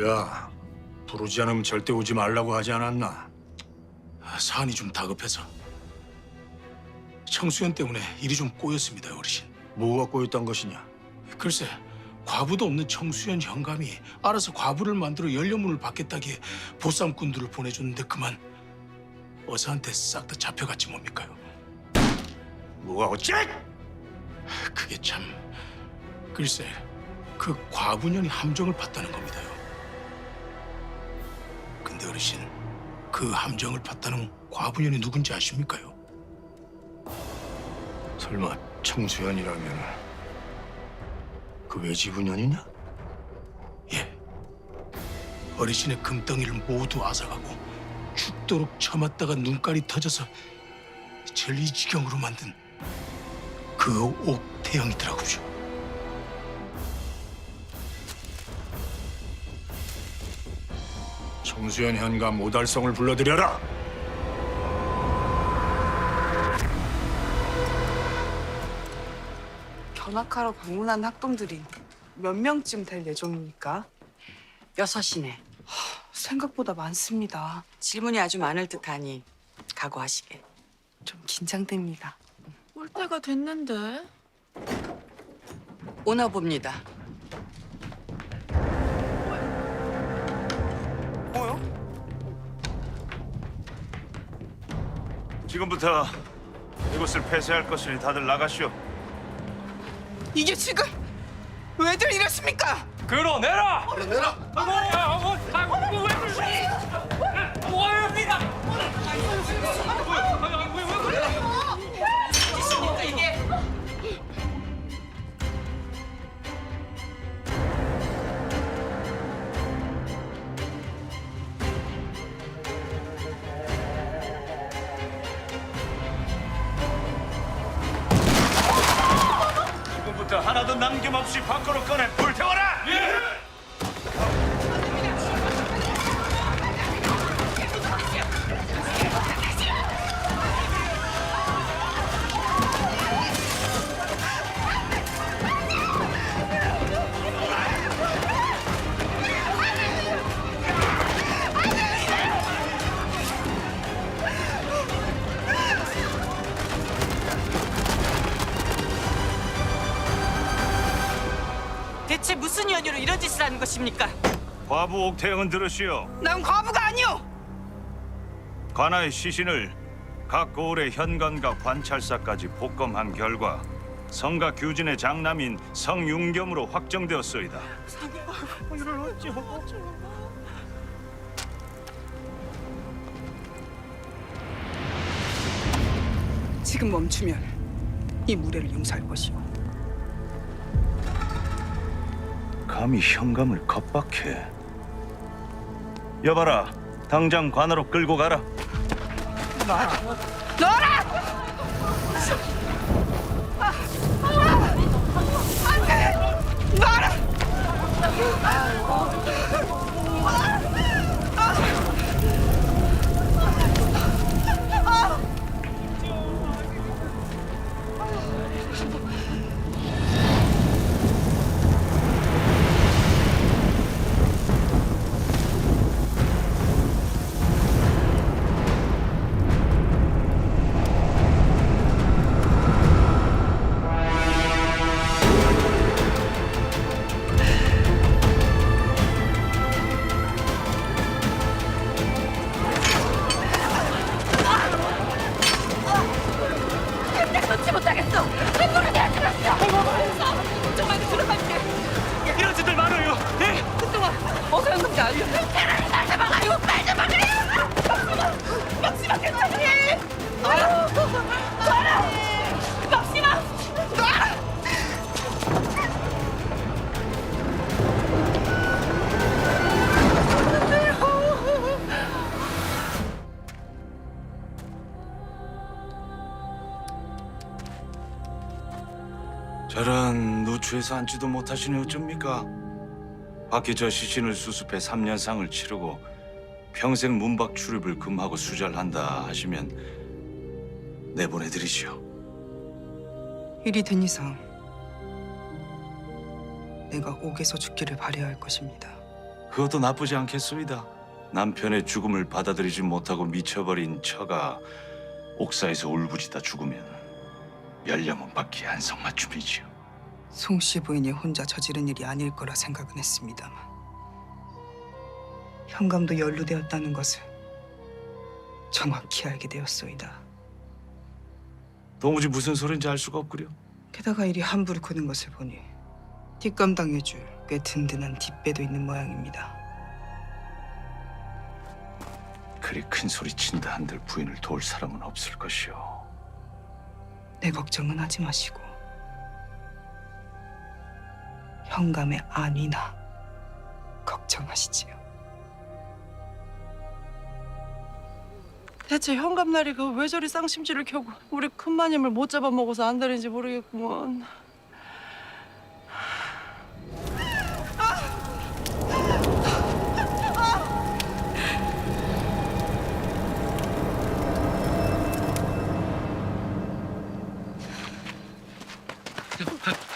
뭐야? 부르지 않으면 절대 오지 말라고 하지 않았나? 사안이 좀 다급해서 청수연 때문에 일이 좀 꼬였습니다, 어르신. 뭐가 꼬였단 것이냐? 글쎄, 과부도 없는 청수연 현감이 알아서 과부를 만들어 연료문을 받겠다기에 보쌈꾼들을 보내줬는데 그만 어사한테 싹 다 잡혀갔지 뭡니까요. 뭐가 어째? 그게 참... 글쎄, 그 과부년이 함정을 팠다는 겁니다요. 근데 어르신, 그 함정을 팠다는 과부년이 누군지 아십니까요? 설마 청수연이라면 그 외지부년이냐? 예. 어르신의 금덩이를 모두 앗아가고 죽도록 처맞다가 눈깔이 터져서 전리지경으로 만든 그 옥태영이더라고요. 청수연 현감 오달성을 불러들여라. 견학하러 방문한 학동들이 몇 명쯤 될 예정입니까? 6이네. 생각보다 많습니다. 질문이 아주 많을 듯하니 각오하시게. 좀 긴장됩니다. 올 때가 됐는데. 오나 봅니다. 지금부터 이곳을 폐쇄할 것이니 다들 나가시오. 이게 지금 왜들 이러십니까? 끌어내라! 끌어내라! 왜 그러시? 뭐합니다! 지금부터 하나도 남김없이 밖으로 꺼내 불태워라! 대체 무슨 연유로 이런 짓을 하는 것입니까? 과부 옥태영은 들으시오. 난 과부가 아니오! 관아의 시신을 각 고을의 현관과 관찰사까지 복검한 결과 성가 규진의 장남인 성윤겸으로 확정되었소이다. 지금 멈추면 이 무례를 용서할 것이오. 감히 현감을 겁박해. 여봐라, 당장 관으로 끌고 가라. 너라! 안돼! 너라! 놓지 못하겠어. 한번은 내가 들었어. 정말 들어갈게. 이런 짓들 많아요. 네? 그동안 어서 했는지 알려. 차라리 날 잡아가요. 말 좀 하그래요. 막심아 괜찮니? 놔라. 막심아. 놔라. 저런 누추해서 앉지도 못하시니 어쩝니까? 밖에 저 시신을 수습해 3년상을 치르고 평생 문밖 출입을 금하고 수절한다 하시면 내보내드리시오. 일이 된 이상 내가 옥에서 죽기를 바라야 할 것입니다. 그것도 나쁘지 않겠소이다. 남편의 죽음을 받아들이지 못하고 미쳐버린 처가 옥사에서 울부짖다 죽으면 멸령은 받기 안성맞춤이지요. 송씨 부인이 혼자 저지른 일이 아닐 거라 생각은 했습니다만 현감도 연루되었다는 것을 정확히 알게 되었소이다. 도무지 무슨 소린지 알 수가 없구려. 게다가 이리 함부로 크는 것을 보니 뒷감당해줄 꽤 든든한 뒷배도 있는 모양입니다. 그리 큰 소리 친다 한들 부인을 도울 사람은 없을 것이오. 내 걱정은 하지 마시고 현감의 안위나 걱정하시지요. 대체 현감나리가 왜 저리 쌍심지를 켜고 우리 큰마님을 못 잡아먹어서 안달인지 모르겠구먼.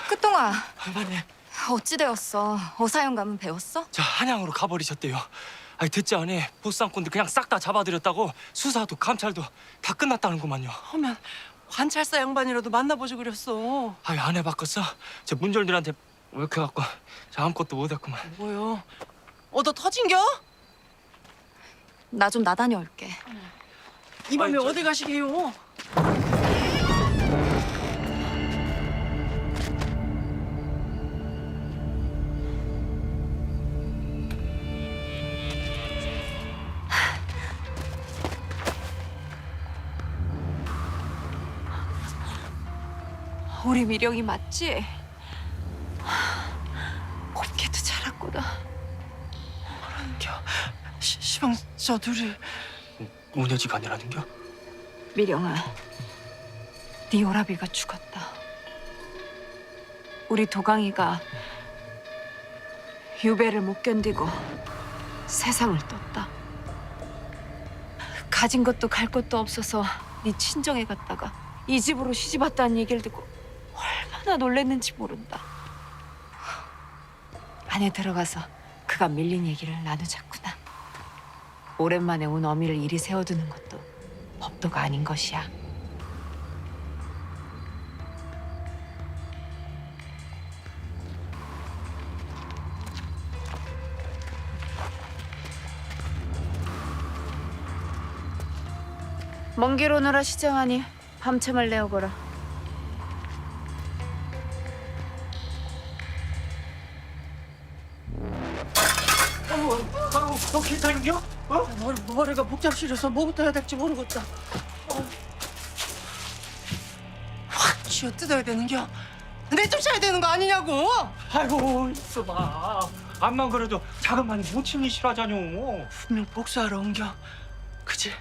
끝동아, 마님, 어찌 되었어? 어사연 가면 배웠어? 저 한양으로 가버리셨대요. 아니 듣지 않니? 보쌈꾼들 그냥 싹 다 잡아들였다고 수사도 감찰도 다 끝났다는구만요. 하면 관찰사 양반이라도 만나보지 그랬어. 아니 안 해봤겠어? 저 문졸들한테 이렇게 갖고 저 아무것도 못했구만. 뭐요? 얻어 터진겨? 나 좀 나다녀 올게. 이 밤에 아이, 저- 어디 가시게요? 우리 미령이 맞지? 곱게도 자랐구나. 시방 저 둘이 모녀지간이라는겨? 미령아, 네 오라비가 죽었다. 우리 도강이가 유배를 못 견디고 세상을 떴다. 가진 것도 갈 것도 없어서 네 친정에 갔다가 이 집으로 시집 왔다는 얘기를 듣고 얼마나 놀랬는지 모른다. 안에 들어가서 그가 밀린 얘기를 나누자꾸나. 오랜만에 온 어미를 이리 세워두는 것도 법도가 아닌 것이야. 먼 길 오느라 시장하니 밤참을 내어거라. 너 괜찮은겨? 머리가 복잡시려서 뭐부터 해야 될지 모르겠다. 확 쥐어 뜯어야 되는겨. 내쫓아야 되는 거 아니냐고. 아이고 있어봐. 암만 그래도 작은만이 모친이 싫어하자뇨. 분명 복수하러 온겨. 그지?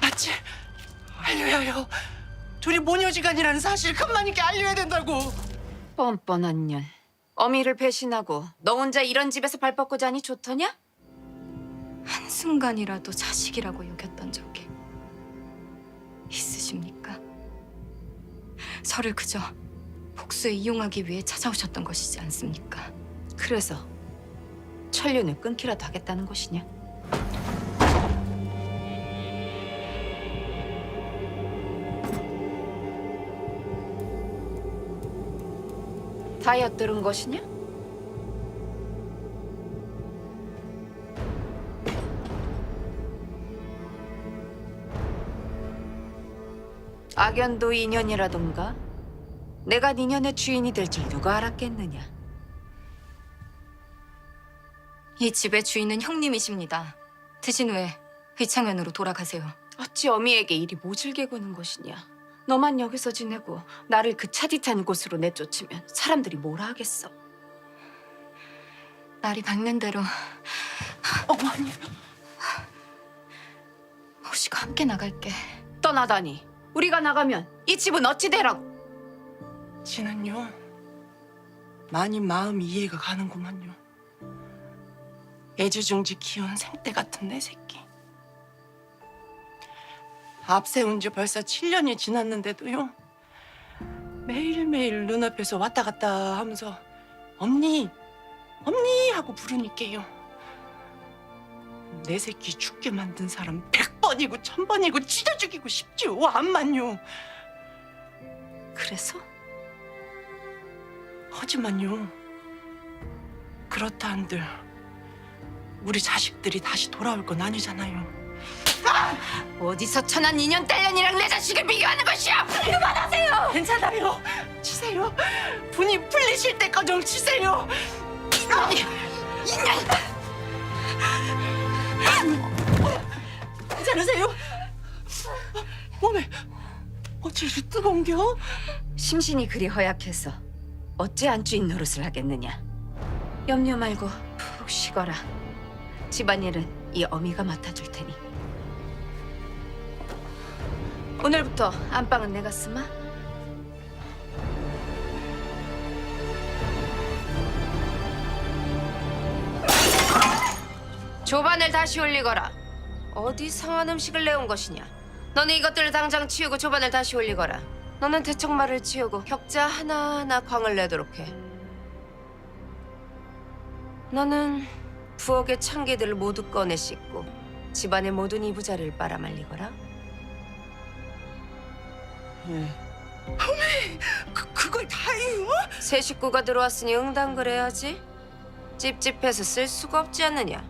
맞지? 알려야 해요. 둘이 모녀지간이라는 사실 큰마님께 알려야 된다고. 뻔뻔한 년. 어미를 배신하고 너 혼자 이런 집에서 발 뻗고 자니 좋더냐? 한순간이라도 자식이라고 여겼던 적이 있으십니까? 저를 그저 복수에 이용하기 위해 찾아오셨던 것이지 않습니까? 그래서 천륜을 끊기라도 하겠다는 것이냐? 다 엿들은 것이냐? 악연도 인연이라던가 내가 네 년의 주인이 될 줄 누가 알았겠느냐. 이 집의 주인은 형님이십니다. 드신 후에 의창현으로 돌아가세요. 어찌 어미에게 이리 모질게 구는 것이냐. 너만 여기서 지내고 나를 그 차디찬 곳으로 내쫓으면 사람들이 뭐라 하겠어. 날이 밝는 대로 어머니. 호시가 함께 나갈게. 떠나다니. 우리가 나가면 이 집은 어찌 되라고. 지는요. 많이 마음이 이해가 가는구만요. 애지중지 키운 생떼 같은 내 새끼. 앞세운 지 벌써 7년이 지났는데도요. 매일매일 눈앞에서 왔다 갔다 하면서 엄니, 엄니 하고 부르니까요. 내 새끼 죽게 만든 사람 100번이고 1000번이고 찢어 죽이고 싶지요. 암만요. 그래서? 하지만요. 그렇다 한들 우리 자식들이 다시 돌아올 건 아니잖아요. 어디서 천한 인연 딸년이랑 내 자식을 비교하는 것이야! 그만하세요! 괜찮아요. 치세요. 분이 풀리실 때까지 치세요. 괜찮으세요? 몸에 어찌 이리 뜨거운겨? 심신이 그리 허약해서 어찌 안주인 노릇을 하겠느냐. 염려 말고 푹 쉬거라. 집안일은 이 어미가 맡아줄 테니. 오늘부터 안방은 내가 쓰마. 조반을 다시 올리거라. 어디 상한 음식을 내온 것이냐. 너는 이것들을 당장 치우고 조반을 다시 올리거라. 너는 대청말을 치우고 격자 하나하나 광을 내도록 해. 너는 부엌의 창기들을 모두 꺼내 씻고 집안의 모든 이부자리를 빨아말리거라. 그걸 다해요? 새 식구가 들어왔으니 응당 그래야지. 찝찝해서 쓸 수가 없지 않느냐.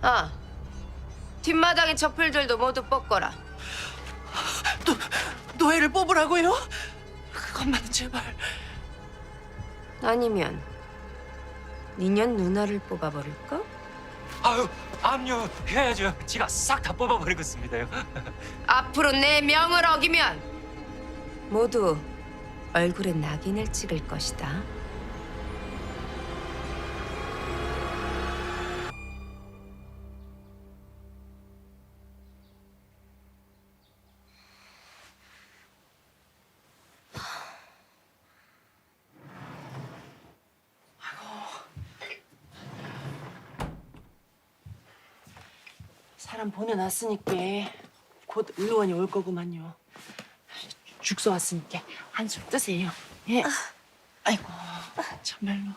아, 뒷마당의 젖풀들도 모두 뽑거라. 노예를 뽑으라고요? 그것만은 제발. 아니면 니년 누나를 뽑아버릴까? 아유, 압류 해야죠. 지가 싹 다 뽑아버리겠습니다요. 앞으로 내 명을 어기면 모두 얼굴에 낙인을 찍을 것이다. 사람 보내놨으니까 곧 의원이 올 거구만요. 죽서 왔으니까 한술 뜨세요. 예. 아이고 참말로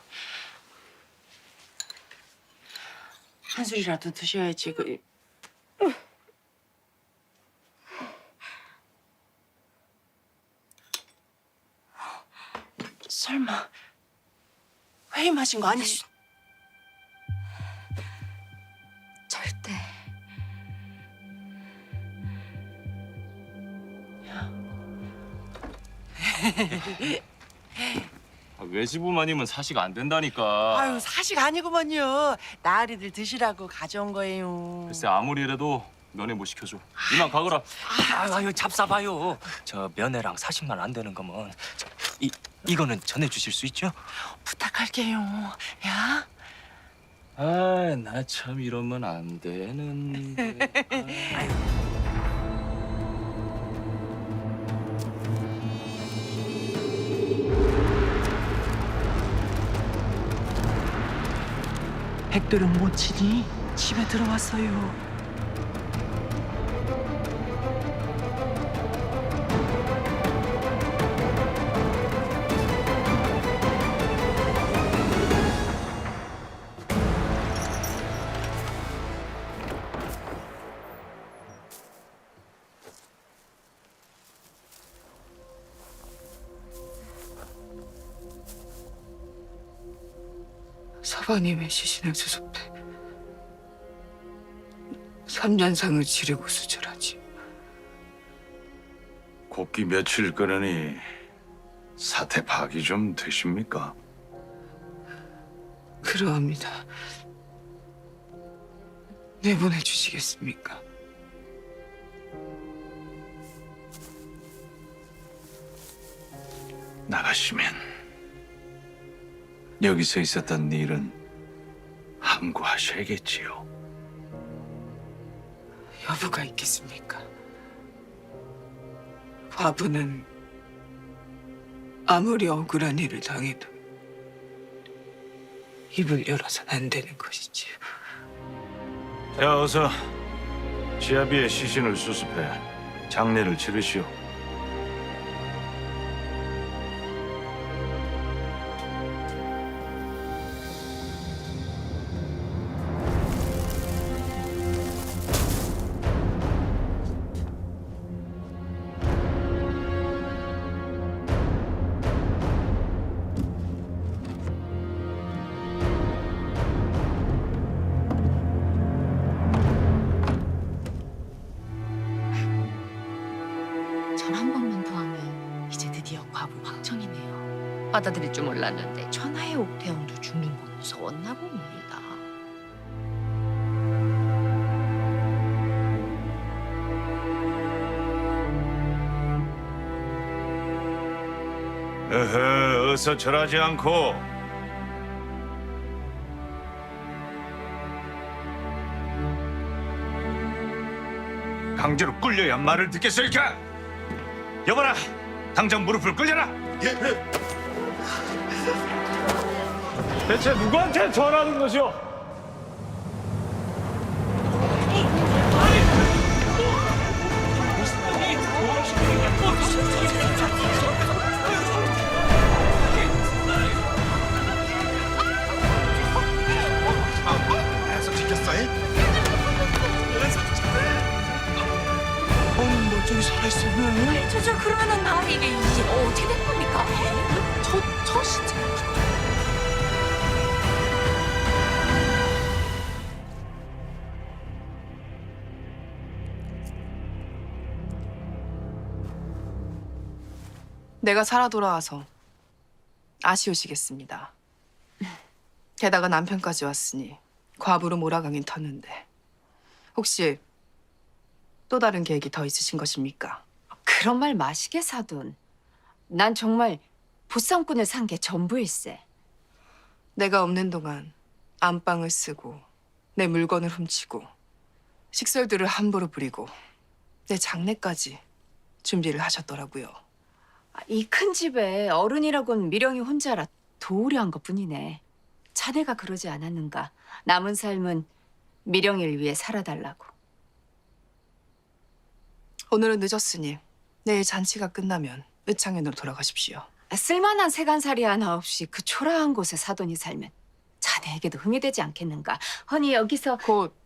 한술이라도 드셔야지. 설마 회의 마신 거 아니시? 절대. 외지부만이면 사식 안 된다니까. 아유 사식 아니구먼요. 나으리들 드시라고 가져온 거예요. 글쎄 아무리라도 면회 못 시켜줘. 이만 가거라. 아유 잡사봐요. 저 면회랑 사식만 안 되는 거면 이거는 전해주실 수 있죠? 부탁할게요. 야. 아, 나 참 이러면 안 되는데. 백도령 모친이 집에 들어왔어요. 서방님의 시신을 수습해 3년상을 치르고 수절하지. 곱기 며칠 끄느니 사태 파악이 좀 되십니까? 그러합니다. 내보내 주시겠습니까? 나가시면 여기서 있었던 일은 함구하셔야겠지요. 여부가 있겠습니까? 과부는 아무리 억울한 일을 당해도 입을 열어선 안 되는 것이지요. 자, 어서 지아비의 시신을 수습해 장례를 치르시오. 받아들일 줄 몰랐는데 천하의 옥태영도 죽는 건 무서웠나 봅니다. 어서 절하지 않고 강제로 끌려야 말을 듣겠으니까 여봐라, 당장 무릎을 꿇려라. 대체 누구한테 절하는 거죠? 멀쩡히 살아있었네. 저 그러면은 나 이게 어떻게 된 겁니까? 저 진짜. 내가 살아 돌아와서 아쉬우시겠습니다. 게다가 남편까지 왔으니 과부로 몰아가긴 텄는데 혹시 또 다른 계획이 더 있으신 것입니까? 그런 말 마시게 사돈. 난 정말 보쌈꾼을 산 게 전부일세. 내가 없는 동안 안방을 쓰고 내 물건을 훔치고 식설들을 함부로 부리고 내 장례까지 준비를 하셨더라고요. 이 큰 집에 어른이라곤 미령이 혼자라 도우려 한 것뿐이네. 자네가 그러지 않았는가? 남은 삶은 미령이를 위해 살아달라고. 오늘은 늦었으니 내일 잔치가 끝나면 의창현으로 돌아가십시오. 쓸만한 세간살이 하나 없이 그 초라한 곳에 사돈이 살면 자네에게도 흠이 되지 않겠는가? 허니 여기서 곧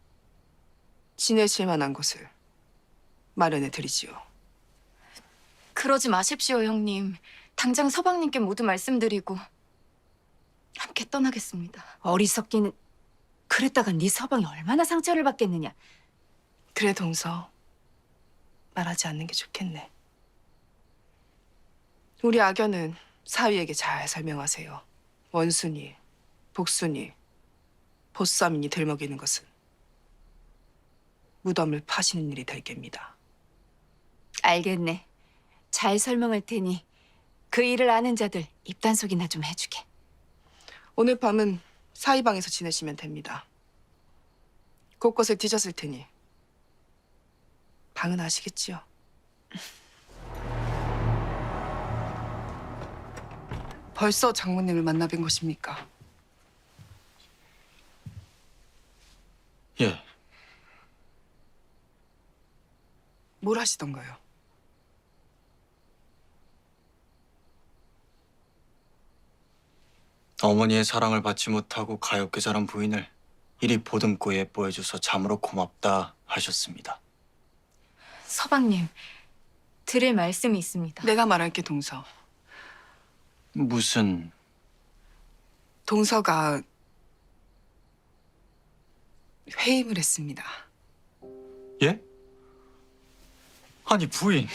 지내실 만한 곳을 마련해 드리지요. 그러지 마십시오, 형님. 당장 서방님께 모두 말씀드리고 함께 떠나겠습니다. 어리석기는. 그랬다가 네 서방이 얼마나 상처를 받겠느냐. 그래 동서, 말하지 않는 게 좋겠네. 우리 악연은 사위에게 잘 설명하세요. 원순이, 복순이, 보쌈이니 들먹이는 것은 무덤을 파시는 일이 될 겁니다. 알겠네. 잘 설명할 테니 그 일을 아는 자들 입단속이나 좀 해주게. 오늘 밤은 사위방에서 지내시면 됩니다. 곳곳을 뒤졌을 테니 방은 아시겠지요? 벌써 장모님을 만나 뵌 것입니까? 예. 뭘 하시던가요? 어머니의 사랑을 받지 못하고 가엾게 자란 부인을 이리 보듬고 예뻐해줘서 참으로 고맙다 하셨습니다. 서방님, 드릴 말씀이 있습니다. 내가 말할게 동서. 무슨... 동서가 회임을 했습니다. 예? 아니 부인...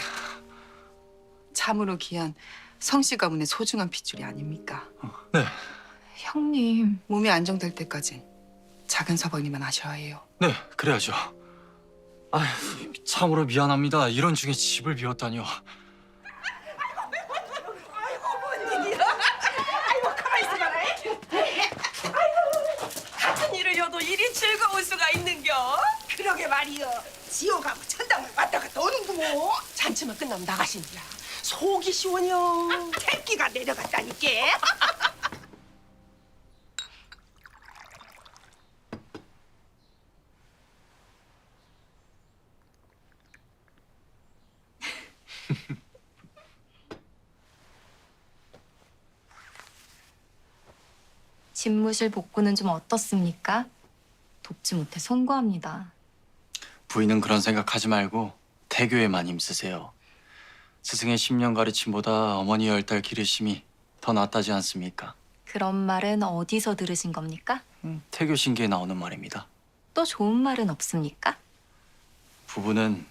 참으로 귀한 성씨 가문의 소중한 핏줄이 아닙니까? 네, 형님, 몸이 안정될 때까지 작은 서방님만 아셔야 해요. 네 그래야죠. 아휴, 참으로 미안합니다. 이런 중에 집을 비웠다니요. 같은 일을 해도 일이 즐거울 수가 있는겨? 그러게 말이여. 지옥하고 천당을 왔다 갔다 오는구모. 잔치만 끝나면 나가신다. 속이 시원여. 태기가 내려갔다니까. 집무실 복구는 좀 어떻습니까? 돕지 못해 송구합니다. 부인은 그런 생각하지 말고 태교에만 힘쓰세요. 스승의 10년 가르침보다 어머니 10달 기르심이 더 낫다지 않습니까? 그런 말은 어디서 들으신 겁니까? 태교 신기에 나오는 말입니다. 또 좋은 말은 없습니까? 부부는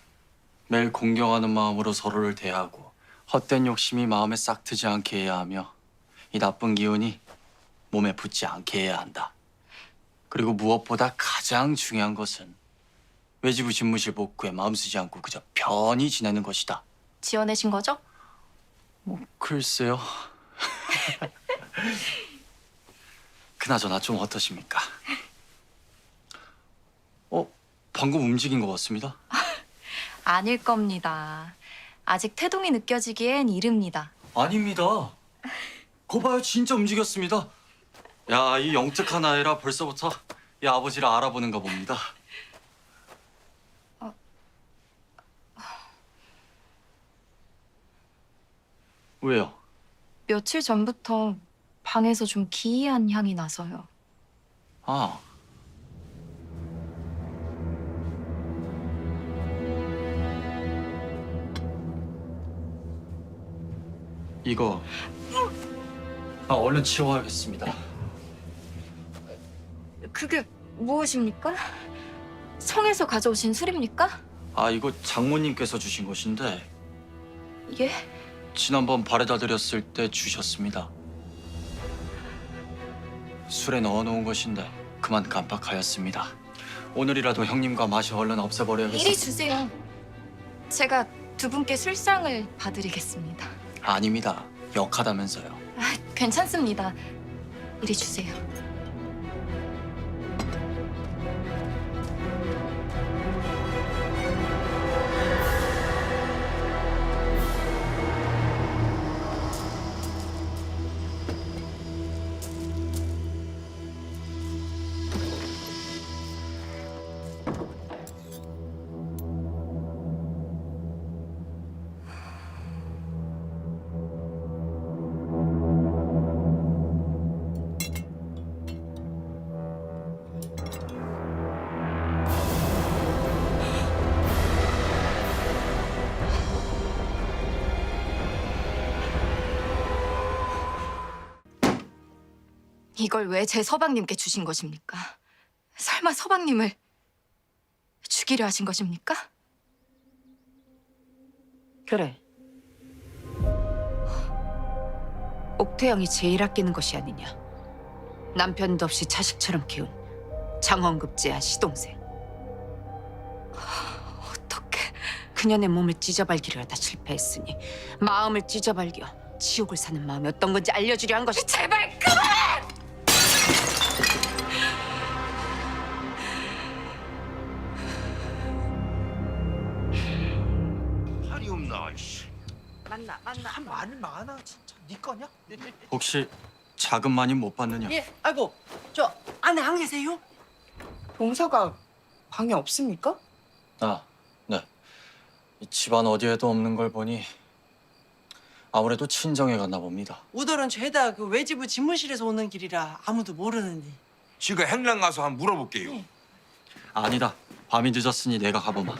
매일 공경하는 마음으로 서로를 대하고 헛된 욕심이 마음에 싹 트지 않게 해야 하며 이 나쁜 기운이 몸에 붙지 않게 해야 한다. 그리고 무엇보다 가장 중요한 것은 외지부 집무실 복구에 마음 쓰지 않고 그저 편히 지내는 것이다. 지어내신 거죠? 뭐 글쎄요. 그나저나 좀 어떠십니까? 방금 움직인 것 같습니다. 아닐 겁니다. 아직 태동이 느껴지기엔 이릅니다. 아닙니다. 거 봐요, 진짜 움직였습니다. 야, 이 영특한 아이라 벌써부터 이 아버지를 알아보는가 봅니다. 왜요? 며칠 전부터 방에서 좀 기이한 향이 나서요. 아, 이거 얼른 치워야겠습니다. 그게 무엇입니까? 성에서 가져오신 술입니까? 아, 이거 장모님께서 주신 것인데 예? 지난번 바래다 드렸을 때 주셨습니다. 술에 넣어놓은 것인데 그만 깜빡하였습니다. 오늘이라도 형님과 맛이 얼른 없애버려야겠습니다. 이리 주세요. 제가 두 분께 술상을 봐드리겠습니다. 아닙니다. 역하다면서요. 아, 괜찮습니다. 이리 주세요. 이걸 왜 제 서방님께 주신 것입니까? 설마 서방님을 죽이려 하신 것입니까? 그래. 옥태영이 제일 아끼는 것이 아니냐. 남편도 없이 자식처럼 키운 장원급제한 시동생. 어떻게? 그년의 몸을 찢어발기려 하다 실패했으니 마음을 찢어발겨 지옥을 사는 마음이 어떤 건지 알려주려 한 것이. 제발 그만! 팔이 없나? 씨. 만나. 말이 많아 진짜. 네 거냐? 혹시 작은 마님 못 봤느냐? 예. 아이고 저 안에 안 계세요? 동서가 방에 없습니까? 아, 네. 이 집안 어디에도 없는 걸 보니 아무래도 친정에 갔나 봅니다. 우덜은 죄다 그 외지부 집무실에서 오는 길이라 아무도 모르는데. 지가 행랑 가서 한번 물어볼게요. 아니다. 밤이 늦었으니 내가 가보마.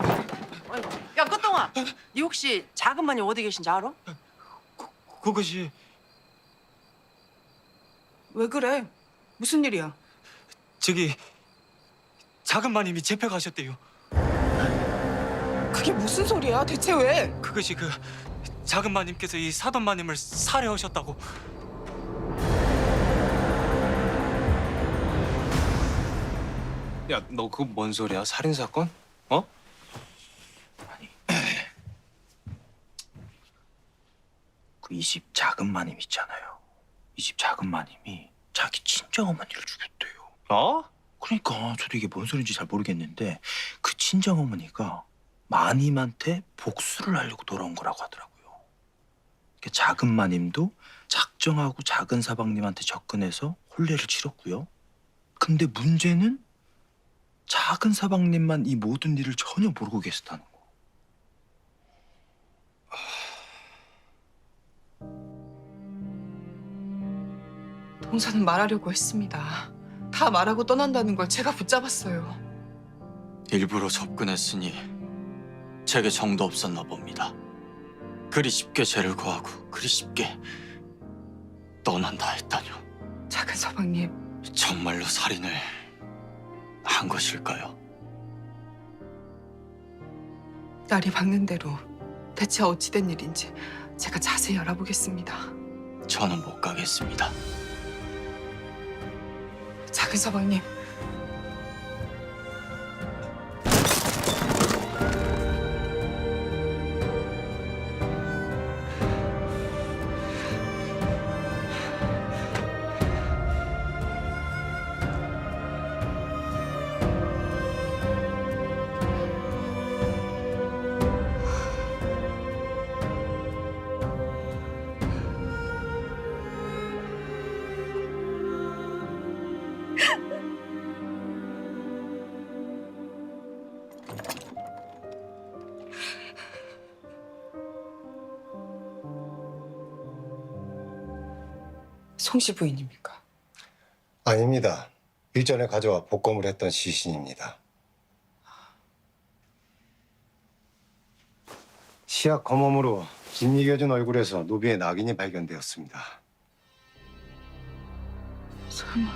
아이고. 야 끝동아. 네 혹시 작은 마님 어디 계신지 알아? 그것이 왜 그래? 무슨 일이야? 저기 작은 마님이 재패 가셨대요. 그게 무슨 소리야? 대체 왜? 그것이 그 작은 마님께서 이 사돈 마님을 살해하셨다고. 야, 너 그거 뭔 소리야? 살인 사건? 어? 아니, 그 이 집 작은 마님 있잖아요. 이 집 작은 마님이 자기 친정 어머니를 죽였대요. 어? 그러니까 저도 이게 뭔 소리인지 잘 모르겠는데 그 친정 어머니가 마님한테 복수를 하려고 돌아온 거라고 하더라고요. 그러니까 작은 마님도 작정하고 작은 사방님한테 접근해서 혼례를 치렀고요. 근데 문제는 작은 사방님만 이 모든 일을 전혀 모르고 계셨다는 거. 동서는 말하려고 했습니다. 다 말하고 떠난다는 걸 제가 붙잡았어요. 일부러 접근했으니 제게 정도 없었나 봅니다. 그리 쉽게 죄를 고하고 그리 쉽게 떠난다 했다뇨. 작은 서방님, 정말로 살인을 한 것일까요? 날이 밝는 대로 대체 어찌된 일인지 제가 자세히 알아보겠습니다. 저는 못 가겠습니다. 작은 서방님, 송씨 부인입니까? 아닙니다. 일전에 가져와 복검을 했던 시신입니다. 시약 검험으로 김미겨준 얼굴에서 노비의 낙인이 발견되었습니다. 설마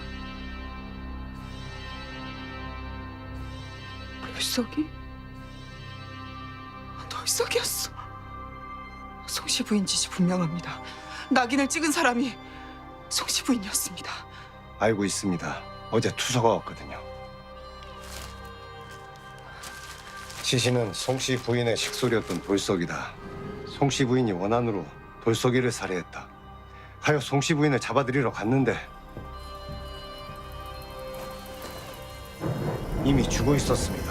돌석이? 돌석이었어. 송씨 부인 짓이 분명합니다. 낙인을 찍은 사람이 송씨 부인이었습니다. 알고 있습니다. 어제 투서가 왔거든요. 시신은 송씨 부인의 식솔이었던 돌석이다. 송씨 부인이 원한으로 돌석이를 살해했다. 하여 송씨 부인을 잡아들이러 갔는데 이미 죽어 있었습니다.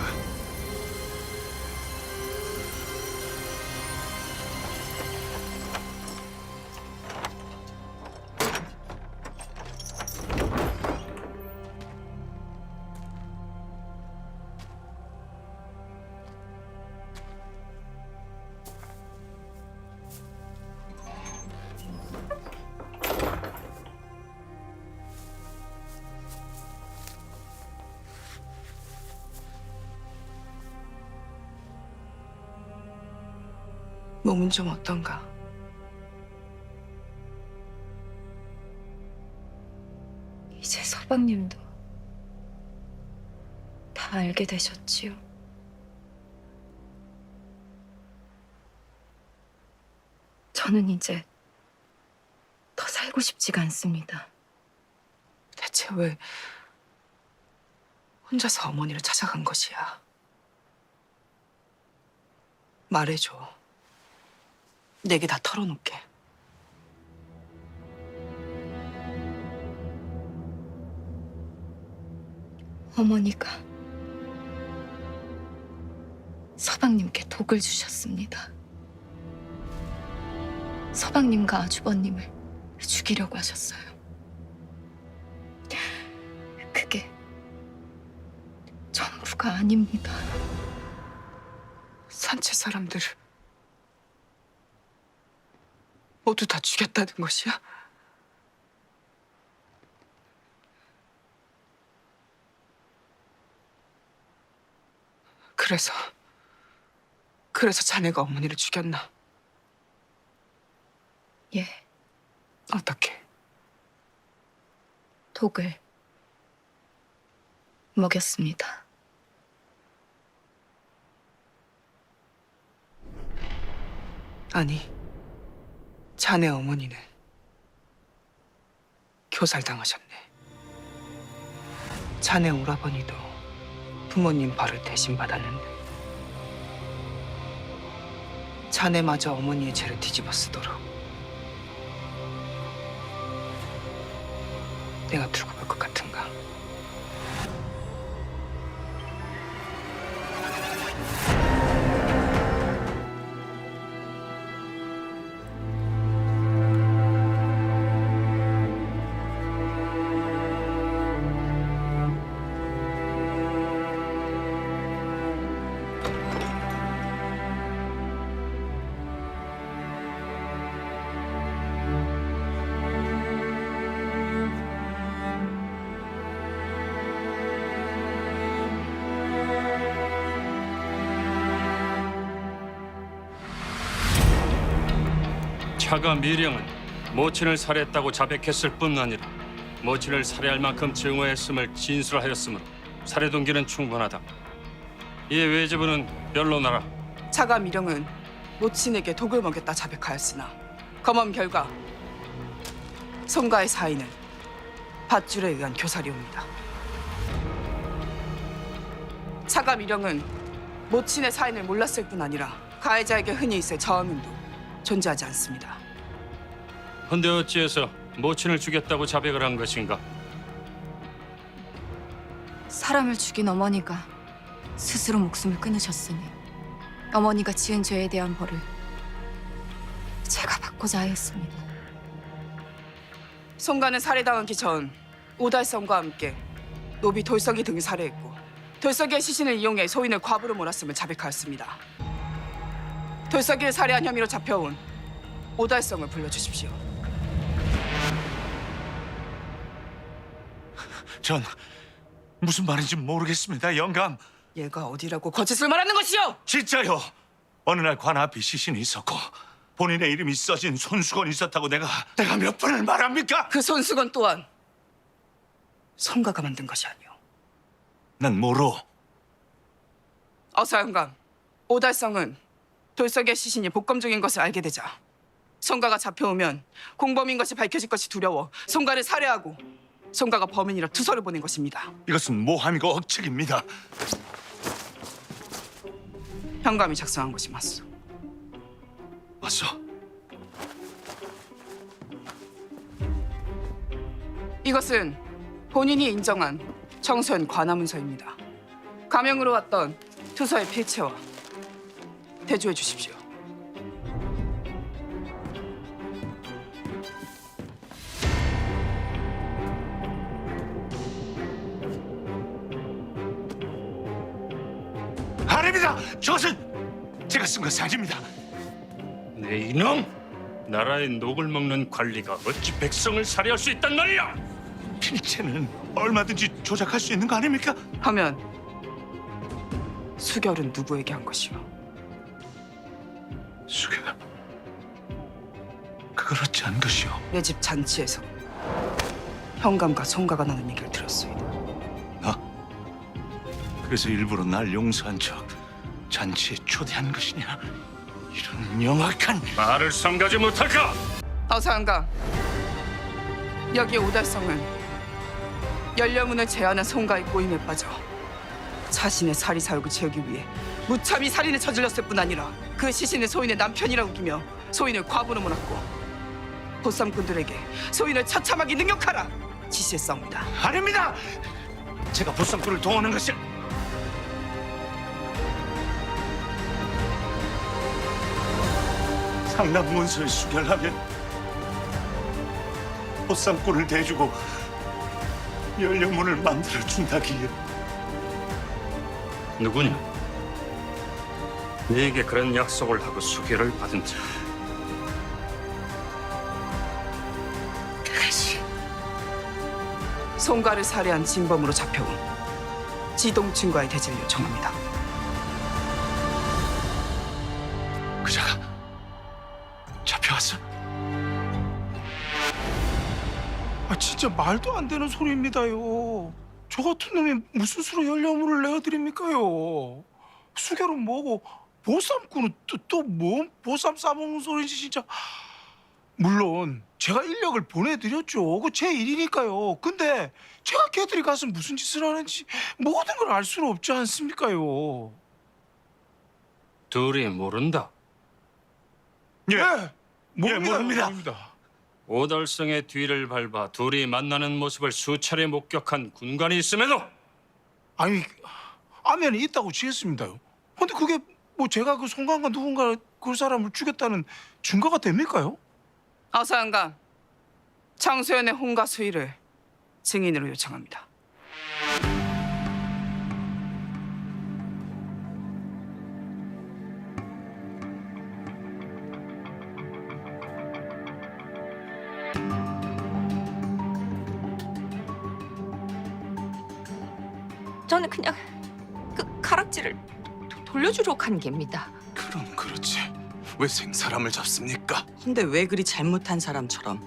몸은 좀 어떤가? 이제 서방님도 다 알게 되셨지요. 저는 이제 더 살고 싶지가 않습니다. 대체 왜 혼자서 어머니를 찾아간 것이야? 말해줘. 내게 다 털어놓게. 어머니가 서방님께 독을 주셨습니다. 서방님과 아주버님을 죽이려고 하셨어요. 그게 전부가 아닙니다. 산채 사람들을 모두 다 죽였다는 것이야? 그래서 자네가 어머니를 죽였나? 예, 어떻게? 독을 먹였습니다. 아니, 자네 어머니는 교살당하셨네. 자네 오라버니도 부모님 벌을 대신 받았는데 자네마저 어머니의 죄를 뒤집어 쓰도록 내가 두고 볼 것 같은가? 차가 미령은 모친을 살해했다고 자백했을 뿐 아니라 모친을 살해할 만큼 증오했음을 진술하였으므로 살해 동기는 충분하다. 이에 외제부는 변론하라. 차가 미령은 모친에게 독을 먹였다 자백하였으나 검언 결과 송가의 사인은 밧줄에 의한 교사리옵니다. 차가 미령은 모친의 사인을 몰랐을 뿐 아니라 가해자에게 흔히 있을 저항은도 존재하지 않습니다. 근데 어찌해서 모친을 죽였다고 자백을 한 것인가? 사람을 죽인 어머니가 스스로 목숨을 끊으셨으니 어머니가 지은 죄에 대한 벌을 제가 받고자 하였습니다. 송가는 살해당하기 전 오달성과 함께 노비 돌석이 등을 살해했고 돌석이의 시신을 이용해 소인을 과부로 몰았음을 자백하였습니다. 돌석이를 살해한 혐의로 잡혀온 오달성을 불러주십시오. 전 무슨 말인지 모르겠습니다, 영감. 얘가 어디라고 거짓을 말하는 것이오! 진짜요. 어느 날 관 앞에 시신이 있었고 본인의 이름이 써진 손수건이 있었다고 내가 몇 번을 말합니까? 그 손수건 또한 송가가 만든 것이 아니오. 난 모르. 어서 영감, 오달성은 돌석이의 시신이 복검 중인 것을 알게 되자 송가가 잡혀오면 공범인 것이 밝혀질 것이 두려워 송가를 살해하고 송가가 범인이라 투서를 보낸 것입니다. 이것은 모함이고 억측입니다. 현감이 작성한 것이 맞소. 맞소. 이것은 본인이 인정한 청소년 관하문서입니다. 가명으로 왔던 투서의 필체와 대조해 주십시오. 아닙니다. 저것은 제가 쓴 것이 아닙니다. 네 이놈! 나라의 녹을 먹는 관리가 어찌 백성을 살해할 수 있단 말이야! 필체는 얼마든지 조작할 수 있는 거 아닙니까? 하면 수결은 누구에게 한 것이오? 수결. 그걸 어찌 한 것이오? 내 집 잔치에서 현감과 송가가 나눈 얘기를 들었소이다. 그래서 일부러 날 용서한 척 잔치에 초대한 것이냐? 이런 영악한... 말을 삼가지 못할까? 어서 현감, 여기 오달성은 연려문을 제안한 송가의 꼬임에 빠져 자신의 사리 사욕을 채우기 위해 무참히 살인을 저질렀을 뿐 아니라 그 시신을 소인의 남편이라 우기며 소인을 과부로 몰았고 보쌈꾼들에게 소인을 처참하게 능욕하라 지시했사옵니다. 아닙니다. 제가 보쌈꾼을 동원한 것이... 상납 문서를 수결하면 보쌈꾼을 대주고 연령문을 만들어 준다기에. 누구냐? 네게 그런 약속을 하고 수계를 받은 자. 그것이 송가를 살해한 진범으로 잡혀온 지동춘과의 대지를 요청합니다. 그자가 잡혀왔어? 진짜 말도 안 되는 소리입니다요. 저 같은 놈이 무슨 수로 연료물을 내어드립니까요? 수결은 뭐고 보쌈꾼은 또 뭔 보쌈 싸먹는 소리인지 진짜. 물론 제가 인력을 보내드렸죠. 그 제 일이니까요. 근데 제가 걔들이 가서 무슨 짓을 하는지 모든 걸 알 수는 없지 않습니까요? 둘이 모른다. 예, 모릅니다. 오달성의 뒤를 밟아 둘이 만나는 모습을 수차례 목격한 군관이 있음에도 아니, 아면이 있다고 지었습니다요. 근데 그게 뭐 제가 그 송강과 누군가 그 사람을 죽였다는 증거가 됩니까요? 어서 현감, 청소연의 혼과 수의를 증인으로 요청합니다. 저는 그냥 그 가락지를 돌려주러 간 겁니다. 그럼 그렇지. 왜 생사람을 잡습니까? 근데 왜 그리 잘못한 사람처럼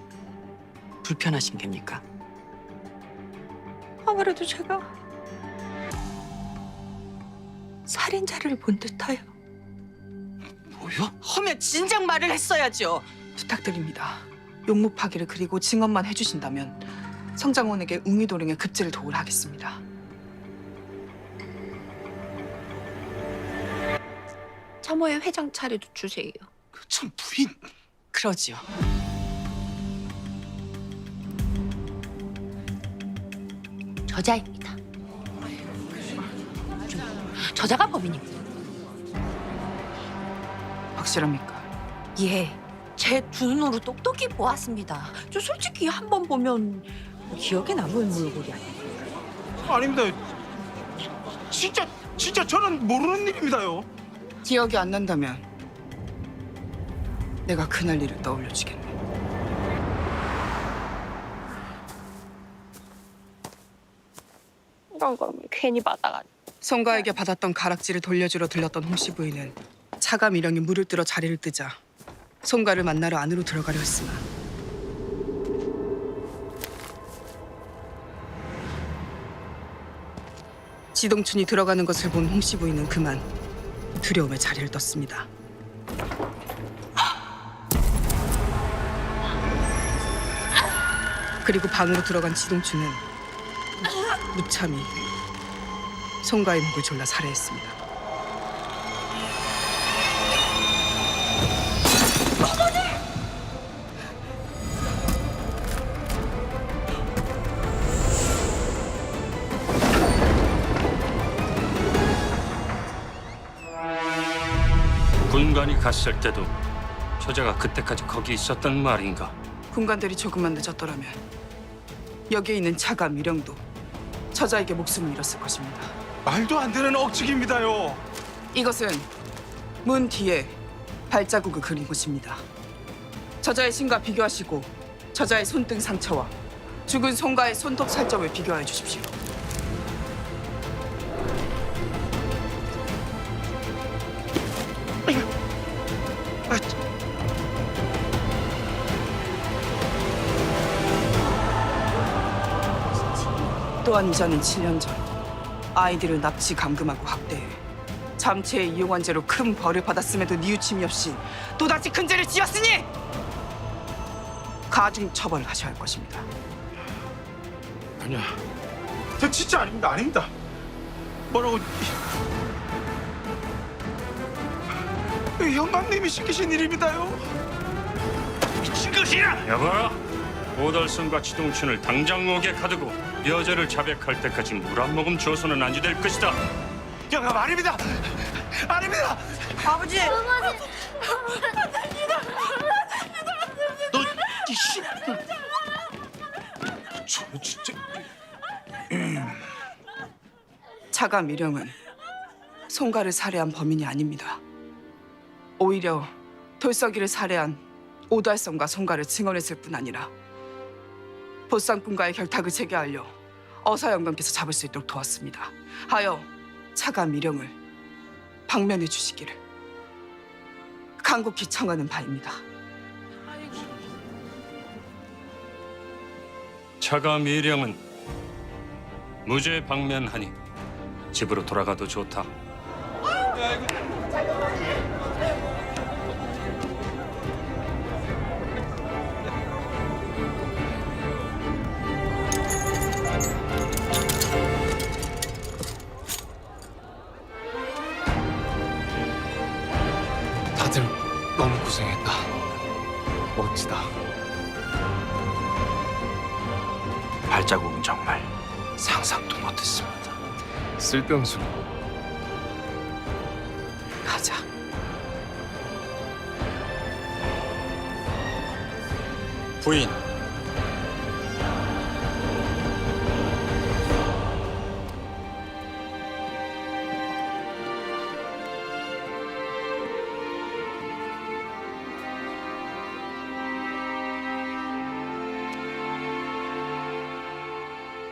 불편하신 겁니까? 아무래도 제가 살인자를 본 듯하여. 뭐요? 허면 진작 말을 했어야죠. 부탁드립니다. 용목 파기를 그리고 증언만 해주신다면 성장원에게 웅이도령의 급제를 도우라 하겠습니다. 참호의 회장 차례도 주세요. 참 부인. 그러지요. 저자입니다. 저자가 범인입니다. 확실합니까? 예, 제 두 눈으로 똑똑히 보았습니다. 저 솔직히 한 번 보면 기억에 남을 몰골이 아니에요. 아닙니다. 진짜 저는 모르는 일입니다요. 기억이 안 난다면 내가 그날 일을 떠올려주겠네. 이런 걸 괜히 받아가지고. 송가에게 받았던 가락지를 돌려주러 들렀던 홍씨 부인은 차가 미령이 물을 들어 자리를 뜨자 송가를 만나러 안으로 들어가려 했으나 지동춘이 들어가는 것을 본 홍씨 부인은 그만 두려움에 자리를 떴습니다. 그리고 방으로 들어간 지동춘은 무참히 송가의 목을 졸라 살해했습니다. 군관이 갔을 때도 저자가 그때까지 거기 있었단 말인가? 군관들이 조금만 늦었더라면 여기에 있는 차가 미령도 저자에게 목숨을 잃었을 것입니다. 말도 안 되는 억측입니다요. 이것은 문 뒤에 발자국을 그린 곳입니다. 저자의 신과 비교하시고 저자의 손등 상처와 죽은 송가의 손톱 살점을 비교하여 주십시오. 또한 이자는 7년 전 아이들을 납치 감금하고 학대해 잠체에 이용한 죄로 큰 벌을 받았음에도 뉘우침이 없이 또다시 큰 죄를 지었으니 가중 처벌을 하셔야 할 것입니다. 아니야. 저 진짜 아닙니다. 뭐라고? 형감님이 시키신 일입니다요. 미친 것이야! 여봐라! 오달성과 지동춘을 당장 옥에 가두고 여자를 자백할 때까지 물 한 모금 줘서는 안 될 것이다. 영감 아닙니다. 아버지! 너 이씨. 저 진짜. 차가 미령은 송가를 살해한 범인이 아닙니다. 오히려 돌석이를 살해한 오달성과 송가를 증언했을 뿐 아니라 보쌈꾼과의 결탁을 재개하려 어사 영감께서 잡을 수 있도록 도왔습니다. 하여 차가 미령을 방면해 주시기를 간곡히 청하는 바입니다. 차가 미령은 무죄 방면하니 집으로 돌아가도 좋다. 다들 너무 고생했다. 멋지다. 발자국은 정말 상상도 못했습니다. 쓸병수. 가자. 부인.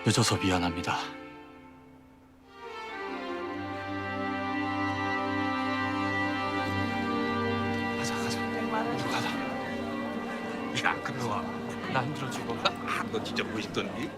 늦어서 미안합니다. 가자. 우리 가자. 야, 그놈아. 나 힘들어 죽어. 너 진짜 멋있던디?